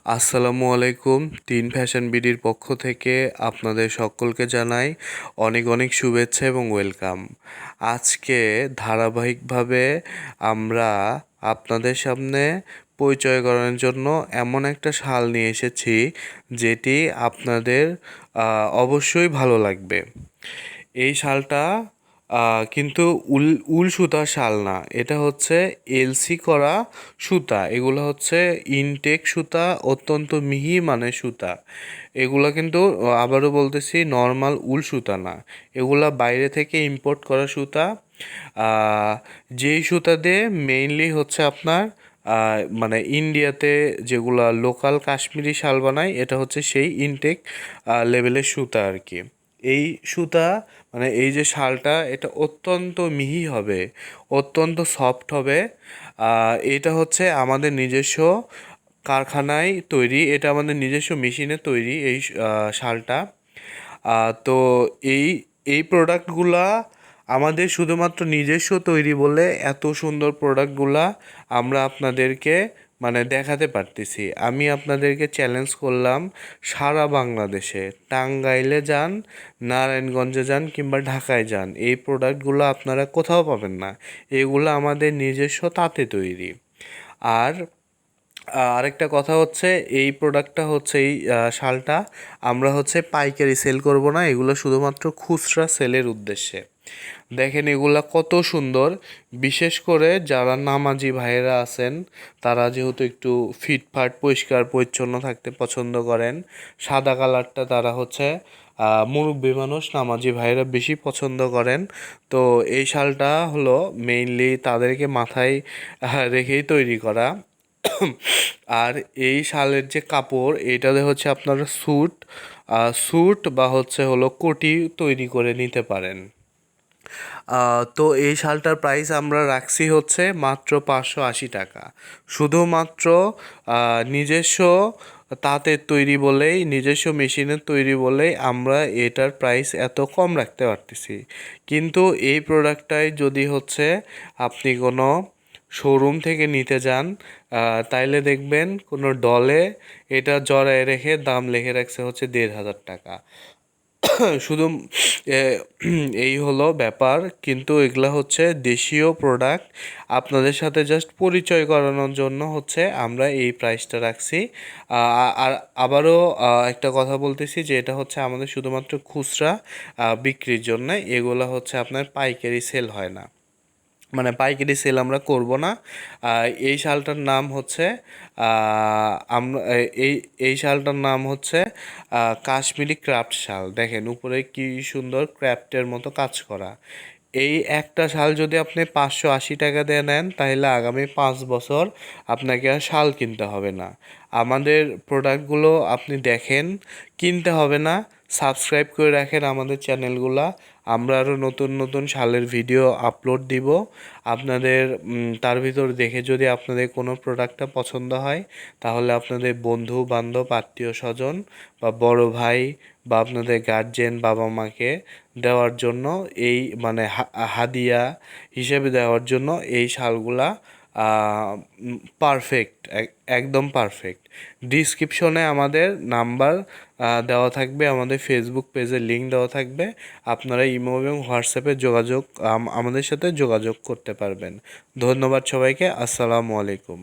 আসসালামু আলাইকুম। তিন ফ্যাশন বিডির পক্ষ থেকে আপনাদের সকলকে জানাই অনেক অনেক শুভেচ্ছা এবং ওয়েলকাম। আজকে ধারাবাহিকভাবে আমরা আপনাদের সামনে পরিচয় করানোর জন্য এমন একটা শাল নিয়ে এসেছি যেটি আপনাদের অবশ্যই ভালো লাগবে। এই শালটা কিন্তু উল উল সুতার শাল না, এটা হচ্ছে এলসি করা সুতা। এগুলো হচ্ছে ইনটেক সুতা, অত্যন্ত মিহি মানের সুতা। এগুলো কিন্তু আবারও বলতেছি নর্মাল উল সুতা না, এগুলা বাইরে থেকে ইম্পোর্ট করা সুতা। যেই সুতা দিয়ে মেইনলি হচ্ছে আপনার মানে ইন্ডিয়াতে যেগুলা লোকাল কাশ্মীরি শাল বানায়, এটা হচ্ছে সেই ইনটেক লেভেলের সুতা আর কি। এই সুতা মানে এই যে শালটা, এটা অত্যন্ত মিহি হবে, অত্যন্ত সফট হবে। এটা হচ্ছে আমাদের নিজস্ব কারখানায় তৈরি, এটা আমাদের নিজস্ব মেশিনে তৈরি এই শালটা। তো এই এই প্রোডাক্টগুলা আমাদের শুধুমাত্র নিজস্ব তৈরি বলে এত সুন্দর প্রোডাক্টগুলা আমরা আপনাদেরকে মানে দেখাতে পারতেছি। আমি আপনাদেরকে চ্যালেঞ্জ করলাম, সারা বাংলাদেশে টাঙ্গাইলে যান, নারায়ণগঞ্জে যান কিংবা ঢাকায় যান, এই প্রোডাক্টগুলো আপনারা কোথাও পাবেন না। এগুলো আমাদের নিজস্ব তাঁতে তৈরি। আর আরেকটা কথা হচ্ছে, এই প্রোডাক্টটা হচ্ছে এই শালটা আমরা হচ্ছে পাইকারি সেল করব না, এগুলো শুধুমাত্র খুচরা সেলের উদ্দেশ্যে। দেখেন এগুলা কত সুন্দর, বিশেষ করে যারা নামাজি ভাইয়েরা আছেন, তারা যেহেতু একটু ফিটফাট পরিষ্কার পরিচ্ছন্ন থাকতে পছন্দ করেন, সাদা কালারটা তারা হচ্ছে মুরব্বী মানুষ নামাজি ভাইয়েরা বেশি পছন্দ করেন। তো এই শালটা হলো মেইনলি তাদেরকে মাথায় রেখেই তৈরি করা। আর এই শালের যে কাপড়, এটাতে হচ্ছে আপনারা স্যুট বা হলো কোটি তৈরি করে নিতে পারেন। তো এই শালটার প্রাইস আমরা রাখছি হচ্ছে মাত্র 580 টাকা। শুধুমাত্র নিজস্ব তাঁতের তৈরি বলেই, নিজস্ব মেশিনের তৈরি বলেই আমরা এটার প্রাইস এত কম রাখতে পারতেছি। কিন্তু এই প্রোডাক্টটাই যদি হচ্ছে আপনি কোনো শোরুম থেকে নিতে যান, তাইলে দেখবেন কোনো ডলে এটা জড়ায় রেখে দাম লিখে রাখছে হচ্ছে 1,500 টাকা। শুধু এই হলো ব্যাপার, কিন্তু এগুলা হচ্ছে দেশীয় প্রোডাক্ট। আপনাদের সাথে জাস্ট পরিচয় করানোর জন্য হচ্ছে আমরা এই প্রাইসটা রাখছি। আর আবারও একটা কথা বলতেছি যে এটা হচ্ছে আমাদের শুধুমাত্র খুচরা বিক্রির জন্য, এগুলো হচ্ছে আপনার পাইকারি সেল হয় না, মানে পাইকারি সেল আমরা করব না। এই শালটার নাম হচ্ছে আমরা এই এই শালটার নাম হচ্ছে কাশ্মীরি ক্রাফট শাল। দেখেন উপরে কি সুন্দর ক্রাফটের মতো কাজ করা। এই একটা শাল যদি আপনি 580 টাকা দিয়ে নেন, তাহলে আগামী 5 বছর আপনাকে আর শাল কিনতে হবে না। আমাদের প্রোডাক্টগুলো আপনি দেখেন, কিনতে হবে না, সাবস্ক্রাইব করে রাখেন আমাদের চ্যানেলগুলা। আমরা আরও নতুন নতুন শালের ভিডিও আপলোড দিব আপনাদের। তার ভিতর দেখে যদি আপনাদের কোনো প্রোডাক্টটা পছন্দ হয়, তাহলে আপনাদের বন্ধু বান্ধব আত্মীয় স্বজন বা বড় ভাই বা আপনাদের গার্জেন বাবা মাকে দেওয়ার জন্য, এই মানে হাদিয়া হিসেবে দেওয়ার জন্য এই শালগুলা পারফেক্ট, একদম পারফেক্ট। ডিসক্রিপশনে আমাদের নাম্বার দেওয়া থাকবে, আমাদের ফেসবুক পেজের লিঙ্ক দেওয়া থাকবে। আপনারা ইমো এবং হোয়াটসঅ্যাপে আমাদের সাথে যোগাযোগ করতে পারবেন। ধন্যবাদ সবাইকে। আসসালামু আলাইকুম।